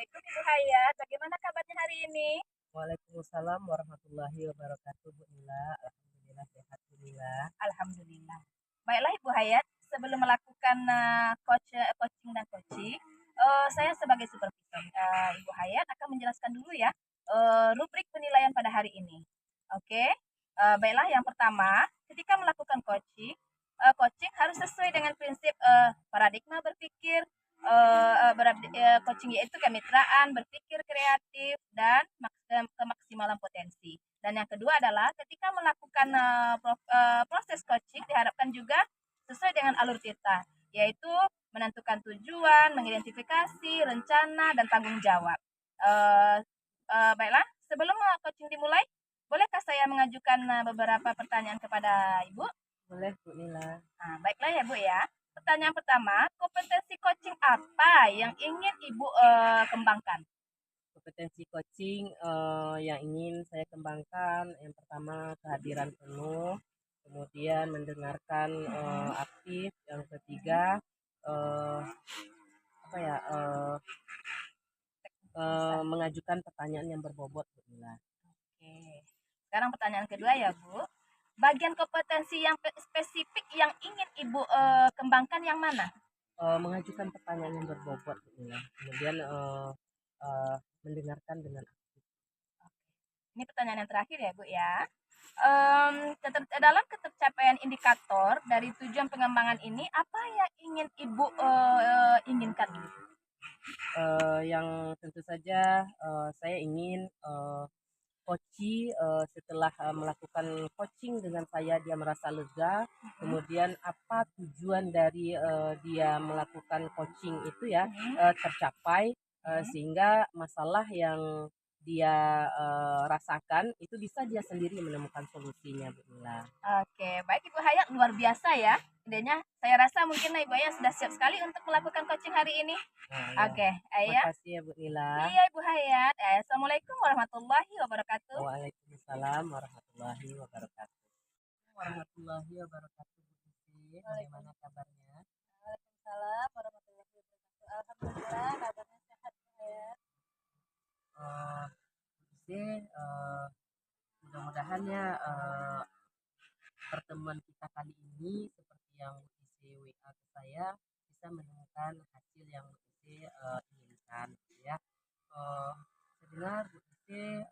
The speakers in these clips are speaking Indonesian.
Assalamualaikum Ibu Hayat, bagaimana kabarnya hari ini? Waalaikumsalam warahmatullahi wabarakatuh, Bu Nila. Alhamdulillah sehat, Bu Nila. Alhamdulillah. Baiklah Ibu Hayat, sebelum melakukan coaching dan coaching, saya sebagai supervisor Ibu Hayat akan menjelaskan dulu ya rubrik penilaian pada hari ini. Oke, baiklah yang pertama, ketika melakukan coaching harus sesuai dengan prinsip paradigma berpikir, coaching yaitu kemitraan, berpikir kreatif, dan kemaksimalan potensi. Dan yang kedua adalah ketika melakukan proses coaching diharapkan juga sesuai dengan alur kita, yaitu menentukan tujuan, mengidentifikasi rencana dan tanggung jawab. Uh, Baiklah, sebelum coaching dimulai, bolehkah saya mengajukan beberapa pertanyaan kepada Ibu? Boleh, Bu Nila. Nah, baiklah ya Bu ya. Pertanyaan pertama, kompetensi coaching apa yang ingin Ibu kembangkan? Kompetensi coaching yang ingin saya kembangkan, yang pertama kehadiran penuh, kemudian mendengarkan aktif, yang ketiga eh, apa ya mengajukan pertanyaan yang berbobot, Bu Nila. Oke. Sekarang pertanyaan kedua ya Bu. Bagian kompetensi yang spesifik yang ingin Ibu kembangkan yang mana? Mengajukan pertanyaan yang berbobot, Bu Nila. Kemudian mendengarkan dengan aktif. Ini pertanyaan yang terakhir ya Bu ya. Dalam ketercapaian indikator dari tujuan pengembangan ini, apa yang ingin Ibu inginkan? Yang tentu saja saya ingin coach setelah melakukan coaching dengan saya dia merasa lega. Kemudian apa tujuan dari dia melakukan coaching itu ya tercapai sehingga masalah yang dia rasakan itu bisa dia sendiri menemukan solusinya, Bu Nila. Oke, baik Ibu Hayat, luar biasa ya idenya. Saya rasa mungkin Ibu Hayat sudah siap sekali untuk melakukan coaching hari ini. Nah, Oke, terima Ayah. kasih ya, Bu Nila. Iya Ibu Hayat. Assalamualaikum warahmatullahi wabarakatuh. Waalaikumsalam warahmatullahi wabarakatuh. Warahmatullahi wabarakatuh, Bu Siti. Bagaimana kabarnya? Waalaikumsalam warahmatullahi wabarakatuh. Alhamdulillah kabarnya sehat Bu Hayat. Bu Siti, mudah-mudahan ya pertemuan kita kali ini seperti yang Bu Siti WA ke saya bisa menemukan hasil yang Bu Siti inginkan, gitu ya. Saya dengar Bu Siti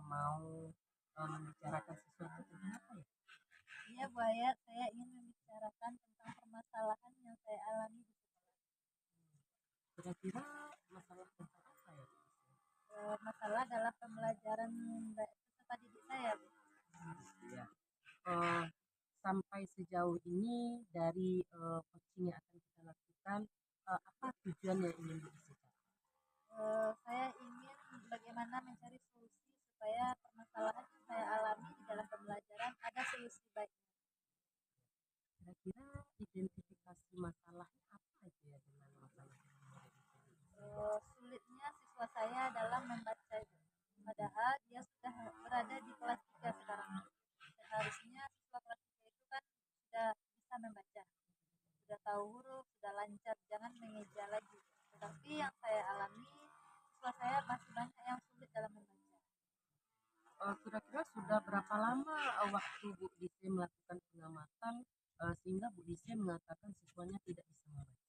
mau membicarakan sesuatu tentang apa ya? Iya Bu Hayat, saya ingin membicarakan tentang permasalahan yang saya alami di sekolah. Kira-kira masalah tentang apa ya, Bu Siti? Masalah dalam pembelajaran peserta didik saya, Bu. Ya. Eh, Sampai sejauh ini dari coaching yang akan kita lakukan, apa tujuan yang ingin dicapai? Saya ingin bagaimana mencari solusi supaya permasalahan yang saya alami di dalam pembelajaran ada solusi baik. Kira-kira identifikasi masalahnya apa aja ya dengan masalah yang murid itu? Sulitnya siswa saya dalam membaca itu. Padahal dia sudah berada di kelas 3 sekarang. Seharusnya siswa kelas 3 itu kan sudah bisa membaca, sudah tahu huruf, sudah lancar, jangan mengeja lagi. Tetapi yang saya alami, siswa saya masih banyak yang sulit dalam membaca. Kira-kira sudah berapa lama waktu Bu Dise melakukan pengamatan sehingga Bu Dise mengatakan siswanya tidak bisa membaca?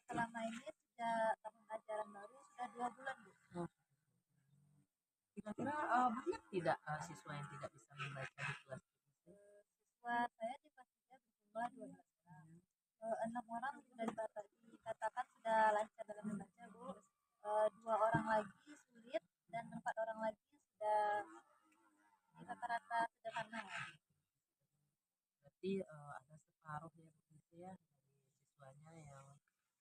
Selama ini sejak tahun ajaran baru sudah 2 bulan Bu. Oh, kira-kira banyak tidak siswa yang tidak bisa membaca di kelas Bu Dise? Siswa saya di kelas 3 berjumlah 12 orang. 6 orang sudah dikatakan sudah lancar dalam membaca Bu. 2 orang lagi sulit dan 4 orang lagi sudah di rata-rata sederhana. Berarti ada separuh ya Bu Dise ya dari siswanya yang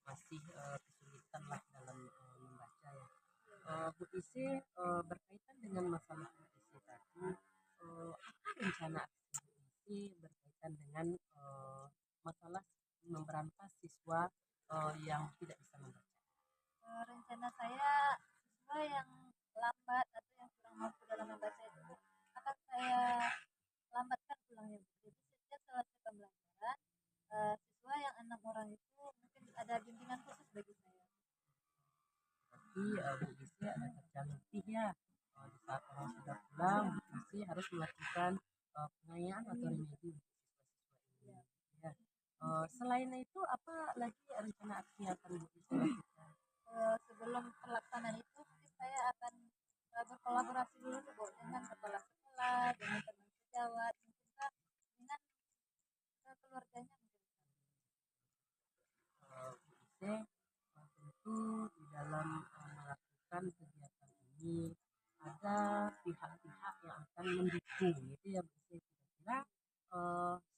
masih kesulitan lah dalam membaca ya. Bu Dise berkaitan dengan masalah Bu Dise tadi, apa rencana aksi Bu Dise berkaitan dengan masalah memberantas siswa yang tidak bisa membaca? Rencana saya siswa yang lambat atau yang kurang mampu dalam membaca itu akan saya lambatkan pulangnya. Jadi setiap selesai pembelajaran, siswa yang 6 orang itu mungkin ada bimbingan khusus bagi saya. Tapi harus melakukan pengayaan atau remedi untuk siswa-siswa ini. Ya. Selain itu apa lagi rencana aksi yang akan Bu Ise lakukan? Sebelum pelaksanaan itu mungkin saya akan berkolaborasi dulu nih, Bu, dengan kepala sekolah, dengan teman sejawat, dan juga dengan keluarganya mungkin. Bu Ise tentu di dalam melakukan kegiatan ini ada pihak-pihak yang akan mendukung gitu ya Bu Ise. Kira-kira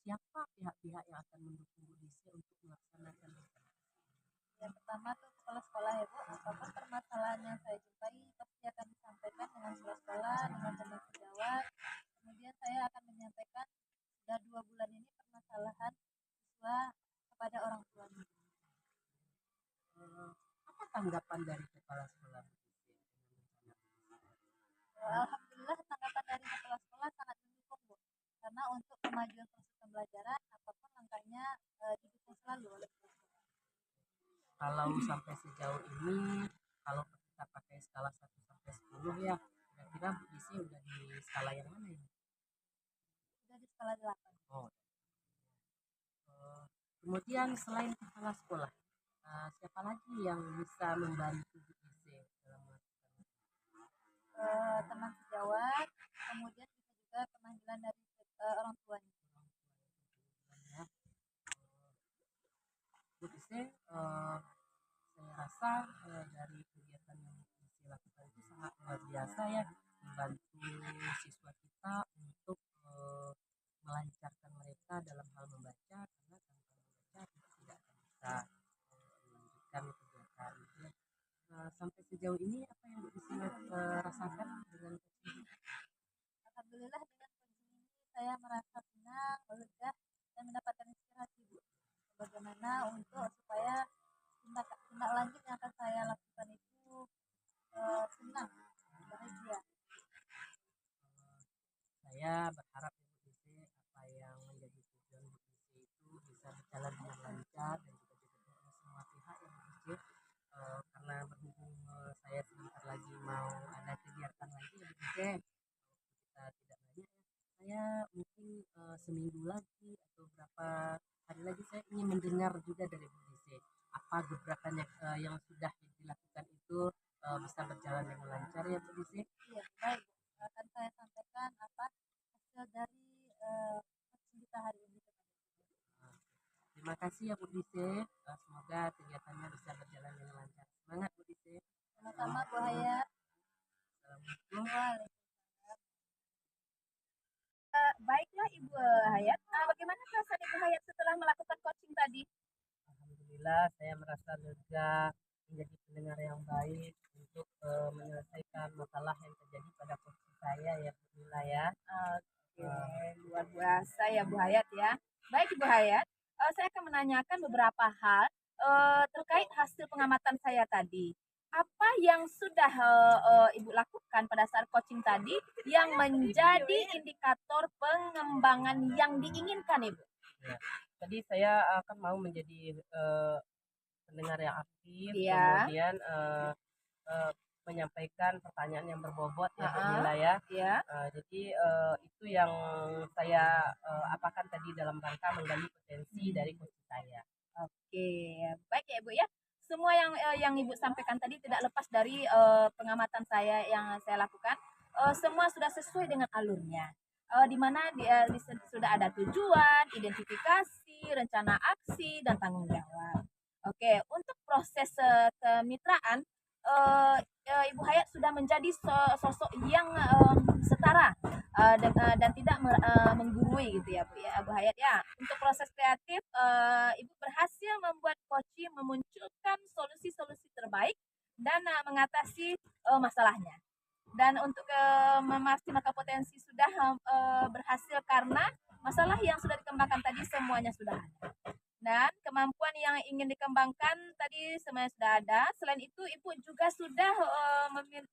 siapa pihak-pihak yang akan mendukung Bu Ise untuk melaksanakan rencana? Yang pertama tuh kepala sekolah ya, Bu. Apapun permasalahan yang saya jumpai pasti akan disampaikan dengan kepala sekolah, dengan teman sejawat. Kemudian saya akan menyampaikan sudah 2 bulan ini permasalahan siswa kepada orang tuanya. Apa tanggapan dari kepala sekolah Bu Ise dengan rencana Bu Ise? Alhamdulillah tanggapan dari kepala sekolah sangat mendukung, Bu. Karena untuk kemajuan proses pembelajaran apapun langkahnya didukung selalu oleh kepala sekolah. Kalau sampai sejauh ini, kalau kita pakai skala 1 sampai 10 ya, kira-kira Bu Ise udah di skala yang mana ya? Sudah di skala 8. Oh, kemudian selain kepala sekolah, siapa lagi yang bisa membantu Bu Ise dalam melakukan Teman sejawat, kemudian bisa juga pemanggilan dari orang tuanya. ya? Bu Ise, saya rasa dari kegiatan yang Bu Ise lakukan itu sangat luar biasa ya, membantu siswa kita untuk melancarkan mereka dalam hal membaca, karena tanpa membaca kita tidak akan bisa melanjutkan kegiatan itu ya. Sampai sejauh ini apa yang Bu Ise rasakan dengan coaching? Alhamdulillah dengan coaching ini saya merasa senang, lega, dan mendapatkan inspirasi, Bu. Bagaimana untuk supaya tindak lanjut yang akan saya lakukan itu senang, bahagia. Saya berharap ya Bu Ise, apa yang menjadi tujuan Bu Ise itu bisa berjalan dengan lancar dan juga didukung oleh semua pihak ya Bu Ise. Karena berhubung saya sebentar lagi mau ada kegiatan lagi ya Bu Ise, kita tidak banyak ya, saya mungkin seminggu lagi atau berapa hari lagi saya ingin mendengar juga dari Bu Ise apa gebrakan yang sudah dilakukan itu bisa berjalan dengan lancar ya Bu Ise. Iya, baik, Bu. Akan saya sampaikan apa hasil dari coaching kita hari ini. Terima kasih ya Bu Ise. Semoga kegiatannya bisa berjalan dengan lancar. Semangat Bu Ise. Sama-sama, Bu Hayat. Assalamualaikum. Waalaikumsalam. Baiklah Ibu Hayat, bagaimana perasaan Ibu Hayat setelah melakukan coaching tadi? Alhamdulillah saya merasa lega, menjadi pendengar yang baik untuk menyelesaikan masalah yang terjadi pada posisi saya ya Bu Mila ya. Oke, luar biasa ya Bu Hayat ya. Baik Ibu Hayat, saya akan menanyakan beberapa hal terkait hasil pengamatan saya tadi. Apa yang sudah Ibu lakukan pada saat coaching tadi yang menjadi indikator pengembangan yang diinginkan Ibu? Ya. Jadi saya akan mau menjadi pendengar yang aktif, Iya. kemudian menyampaikan pertanyaan yang berbobot ya Bu Heeh. Mila ya. Ya. Jadi itu yang saya apakan tadi dalam rangka menggali potensi dari coach saya. Oke, baik ya Ibu ya. Semua yang Ibu sampaikan tadi tidak lepas dari pengamatan saya yang saya lakukan. Semua sudah sesuai dengan alurnya. Di mana sudah ada tujuan, identifikasi, rencana aksi, dan tanggung jawab. Oke, untuk proses kemitraan, Ibu Hayat sudah menjadi sosok yang setara dan tidak menggurui gitu ya Bu Hayat ya. Untuk proses kreatif, Ibu berhasil membuat Koci memunculkan solusi-solusi terbaik dan mengatasi masalahnya. Dan untuk memaksimalkan potensi sudah berhasil karena masalah yang sudah dikembangkan tadi semuanya sudah ada. Dan kemampuan yang ingin dikembangkan tadi semuanya sudah ada. Selain itu, Ibu juga sudah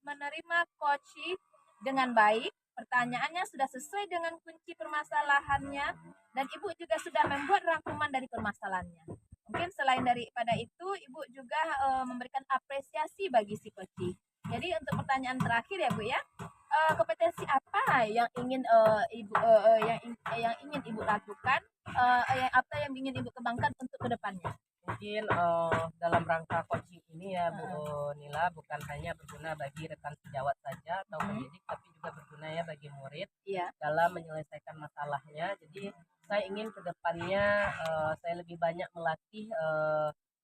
menerima coaching dengan baik. Pertanyaannya sudah sesuai dengan kunci permasalahannya. Dan Ibu juga sudah membuat rangkuman dari permasalahannya. Mungkin selain daripada itu, Ibu juga memberikan apresiasi bagi si coaching. Jadi untuk pertanyaan terakhir ya Bu ya. kompetensi apa yang ingin ibu yang ingin ibu lakukan, yang apa yang ingin ibu kembangkan untuk kedepannya? Mungkin dalam rangka coaching ini ya Bu Heeh. Nila, bukan hanya berguna bagi rekan sejawat saja atau Mhm. pendidik, tapi juga berguna ya bagi murid Iya. dalam menyelesaikan masalahnya. Jadi saya ingin kedepannya saya lebih banyak melatih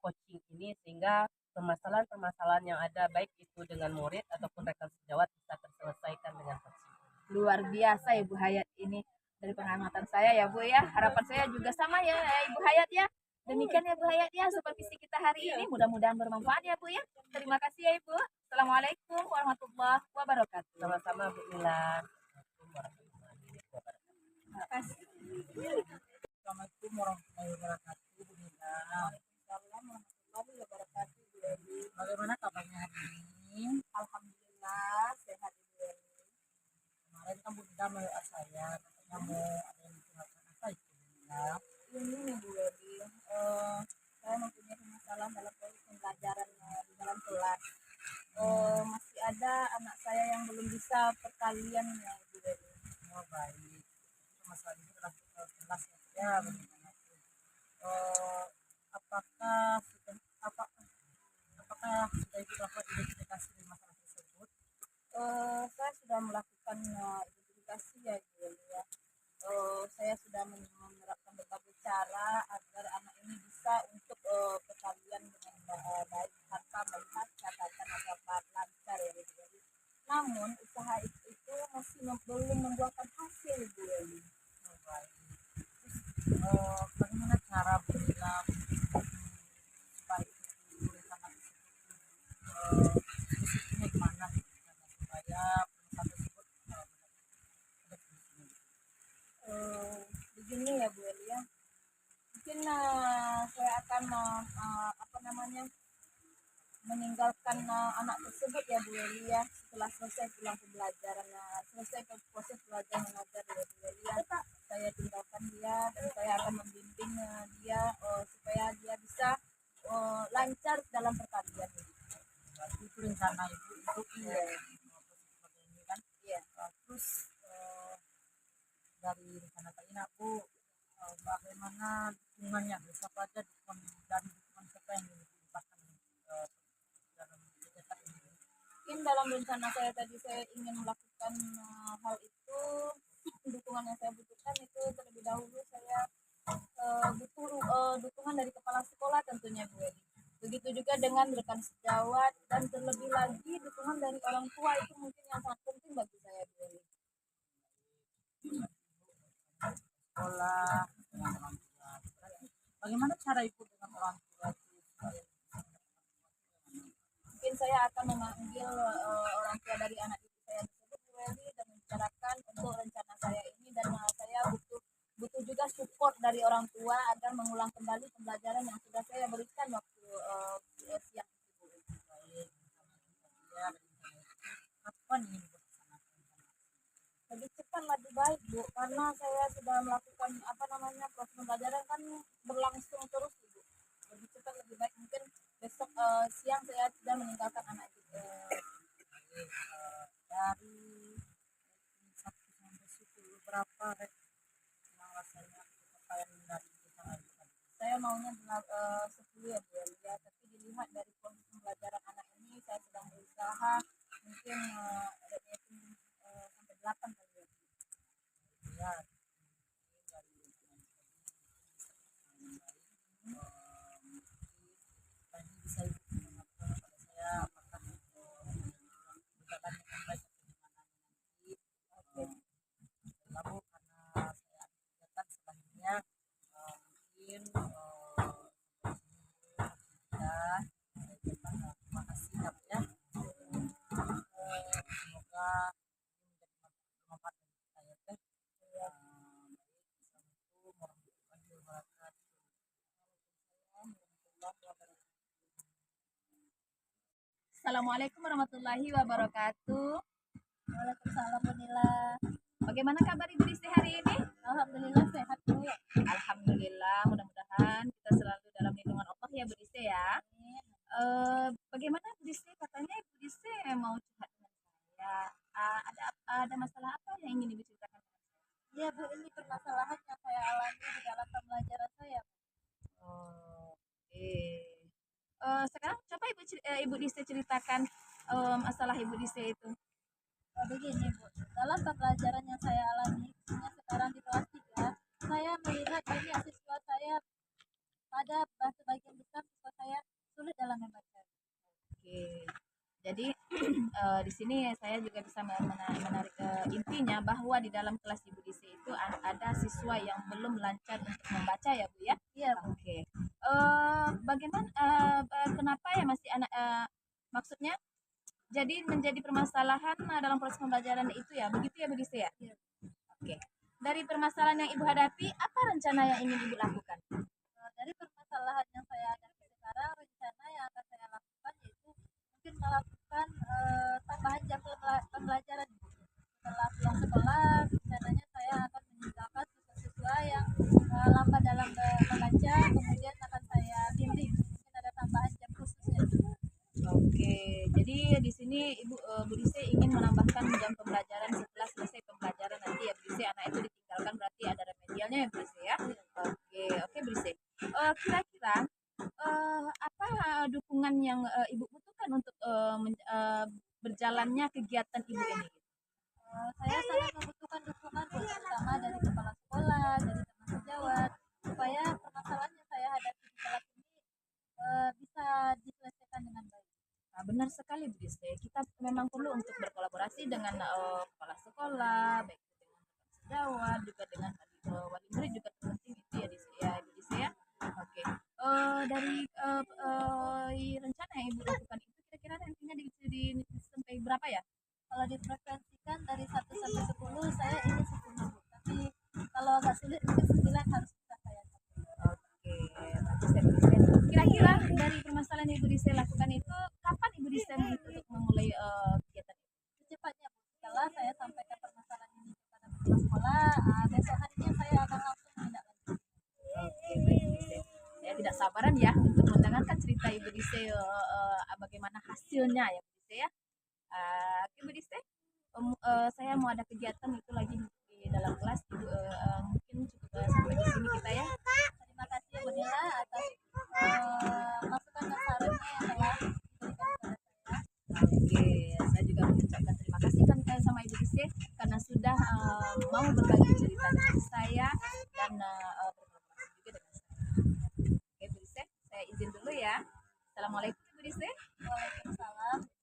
coaching ini sehingga permasalahan-permasalahan yang ada baik itu dengan murid ataupun rekan sejawat bisa terselesaikan dengan coaching. Luar biasa Ibu Hayat ini. Dari pengamatan saya ya Bu ya, harapan saya juga sama ya Ibu Hayat ya. Demikian ya Bu Hayat ya, supervisi kita hari ini mudah-mudahan bermanfaat ya Bu ya. Terima kasih ya Ibu. Assalamualaikum warahmatullahi wabarakatuh. Sama-sama Bu Nila. Assalamualaikum warahmatullahi wabarakatuh. Terima kasih. Assalamualaikum warahmatullahi wabarakatuh Bu Nila. Waalaikumsalam warahmatullahi wabarakatuh Bu Eli. Bagaimana kabarnya hari ini? Alhamdulillah sehat Ibu Eli. Kemarin kan Bu Nila WA saya, katanya mau ada yang curhatkan apa itu Bu Nila? Ini nih Bu Eli, saya mempunyai masalah dalam proses pembelajaran di dalam kelas. Masih ada anak saya yang belum bisa perkalian ya Bu Eli. Oh baik, masalah ini sudah jelas ya bagaimana itu. Apakah sudah apakah sudah Ibu lakukan identifikasi dari masalah tersebut? Saya sudah melakukan identifikasi ya Bu Eli ya. Saya sudah menerapkan berbagai cara agar anak ini bisa untuk perkalian dengan baik tanpa melihat catatan atau lancar ya Bu Eli. Namun usaha itu masih belum membuahkan hasil Bu Eli. Oh, baik. Bagaimana cara Bu Nila supaya itu rencana tersebut disiplinnya gimana gitu supaya perusahaan tersebut ada fungsinya? Begini ya Bu Eli ya. Mungkin saya akan apa namanya meninggalkan anak tersebut ya Bu Eli ya setelah selesai pulang pembelajaran selesai proses belajar mengajar ya Bu Eli ya. Saya tinggalkan dia dan saya akan membimbing dia supaya dia bisa lancar dalam pertanian. Berarti itu rencana Ibu untuk Iya. proses seperti ini kan? Iya. Terus dari rencana tadi aku bagaimana dukungannya, siapa aja dukungan dari dukungan siapa yang dibutuhkan dalam kegiatan ini? Mungkin dalam rencana saya tadi saya ingin melakukan hal itu, dukungan yang saya butuhkan itu terlebih dahulu saya butuh dukungan dari kepala sekolah tentunya Bu Edi. Begitu juga dengan rekan sejawat dan terlebih lagi dukungan dari orang tua itu mungkin yang sangat penting bagi saya Bu Edi. Sekolah dengan orang tua. Bagaimana cara Ibu dengan orang tua itu supaya Mungkin saya akan memanggil orang tua dari anak ibu saya tersebut Bu Edi dan membicarakan untuk rencana saya ini dan saya butuh juga support dari orang tua agar mengulang kembali pembelajaran yang sudah saya berikan waktu siang itu Bu. baik ya kapan ingin dilaksanakan? Lebih cepat lebih baik Bu karena saya sudah melakukan apa namanya proses pembelajaran kan berlangsung terus Bu. Lebih cepat lebih baik mungkin besok siang saya sudah meninggalkan anak itu. Baik, dari 1 sampai 10 berapa yang rasanya pencapaian dari usaha itu tadi? Saya maunya 10 ya Bu ya, tapi dilihat dari proses pembelajaran anak ini saya sedang berusaha mungkin rating sampai 8 kali ya. Ya, ini dari rencana yang tadi tadi bisa Ibu mengatakan kepada saya apakah berjalan dengan baik atau gimana nanti lalu karena saya ada kegiatan selanjutnya mungkin sampai sini dulu kita terima kasih ya Bu ya. Semoga ini menjadi bermanfaat bagi kita ya teh. Baik, assalamualaikum warahmatullahi wabarakatuh. Assalamualaikum warahmatullahi wabarakatuh. Waalaikumsalam Bu Nila. Bagaimana kabar Ibu Rizky hari ini? Alhamdulillah sehat Bu. Alhamdulillah, mudah-mudahan kita selalu dalam lindungan Allah ya Bu Rizky ya. Bagaimana Bu Rizky? Katanya Ibu Rizky mau curhat dengan saya. Ada apa Iya Bu, ini permasalahan yang saya alami di dalam pembelajaran saya. Oh, oke. Sekarang coba Ibu Dise ceritakan masalah Ibu Dise itu. Begini Bu, dalam pembelajaran yang saya alami, khususnya sekarang di kelas 3, saya melihat banyak siswa saya pada sebagian besar siswa saya sulit dalam membaca. Oke. Jadi di sini saya juga bisa menarik intinya bahwa di dalam kelas Ibu Dise itu ada siswa yang belum lancar untuk membaca ya Bu ya. Iya Bu. Oke. Bagaimana kenapa ya masih anak maksudnya jadi menjadi permasalahan dalam proses pembelajaran itu ya. Begitu ya Bu Dise ya? Iya. Oke. Dari permasalahan yang Ibu hadapi, apa rencana yang ingin Ibu lakukan? Dari permasalahan yang saya hadapi sekarang, rencana yang akan saya lakukan yaitu mungkin melakukan tambahan jam pembelajaran. Setelah pulang sekolah, rencananya saya akan meninggalkan siswa-siswa yang lambat dalam membaca, kemudian akan saya bimbing. Mungkin ada tambahan jam khususnya. Oke, jadi di sini Ibu Bu Dise ingin menambahkan jam pembelajaran setelah selesai pembelajaran nanti ya Bu Dise, anak itu ditinggalkan berarti ada remedialnya ya Bu Dise ya. Oke, oke Bu Dise. Kira-kira apa dukungan yang Ibu butuhkan untuk berjalannya kegiatan Ibu ini? Saya sangat membutuhkan dukungan terutama dari kepala sekolah, dari teman sejawat, supaya permasalahan yang saya hadapi di kelas ini bisa diselesaikan dengan baik. Nah, benar sekali Bu Dise. Kita memang perlu untuk berkolaborasi dengan kepala sekolah, baik itu dengan teman sejawat, juga dengan wali murid juga penting itu ya Ibu Dise ya. Oke. Dari rencana yang Ibu lakukan itu kira-kira nantinya sampai berapa ya? Kalau difrekuensikan dari 1 sampai 10, saya ingin 10 Bu. Tapi kalau agak sulit mungkin 9 harus bisa saya capai. Oke, bagus ya Bu Dise. Kira-kira dari permasalahan yang Ibu Dise lakukan itu kapan Ibu Dise untuk memulai kegiatan itu? Secepatnya Bu. Setelah saya sampaikan permasalahan ini kepada kepala sekolah, besok harinya saya akan langsung menindaklanjuti. Oke, baik Bu Dise. Saya tidak sabaran ya untuk mendengarkan cerita Ibu Dise bagaimana hasilnya ya Bu Dise ya. Oke Bu Dise, saya mau ada kegiatan itu lagi di dalam kelas. Mungkin cukup sampai di sini kita ya. Terima kasih Bu Nila atas masukan dan sarannya yang telah diberikan kepada saya. Oke, saya juga mengucapkan terima kasih kan sama Ibu Dise karena sudah mau berbagi cerita dengan saya dan berkolaborasi juga dengan saya. Oke Bu Dise, saya izin dulu ya. Assalamualaikum Ibu Dise. Waalaikumsalam.